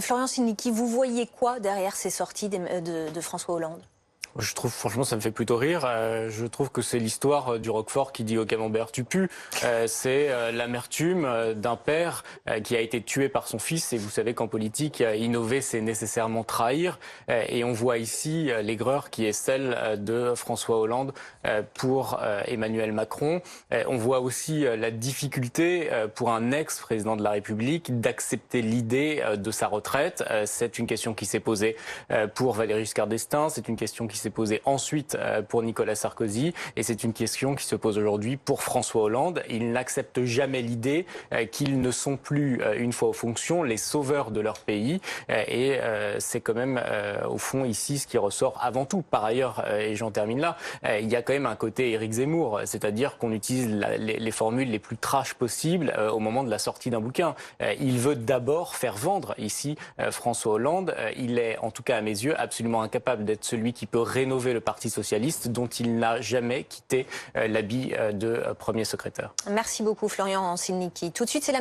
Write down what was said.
Florian Silnicki, vous voyez quoi derrière ces sorties de François Hollande? Je trouve, franchement, ça me fait plutôt rire. Je trouve que c'est l'histoire du Roquefort qui dit au camembert tu pues. C'est l'amertume d'un père qui a été tué par son fils. Et vous savez qu'en politique, innover, c'est nécessairement trahir. Et on voit ici l'aigreur qui est celle de François Hollande pour Emmanuel Macron. On voit aussi la difficulté pour un ex-président de la République d'accepter l'idée de sa retraite. C'est une question qui s'est posée pour Valéry Giscard d'Estaing. C'est une question qui s'est posée ensuite pour Nicolas Sarkozy et c'est une question qui se pose aujourd'hui pour François Hollande. Il n'accepte jamais l'idée qu'ils ne sont plus, une fois aux fonctions, les sauveurs de leur pays et c'est quand même au fond ici ce qui ressort avant tout. Par ailleurs, et j'en termine là, il y a quand même un côté Éric Zemmour, c'est-à-dire qu'on utilise les formules les plus trash possibles au moment de la sortie d'un bouquin. Il veut d'abord faire vendre ici François Hollande. Il est, en tout cas à mes yeux, absolument incapable d'être celui qui peut rénover le Parti socialiste dont il n'a jamais quitté l'habit de premier secrétaire. Merci beaucoup Florian Silnicki. Tout de suite, c'est la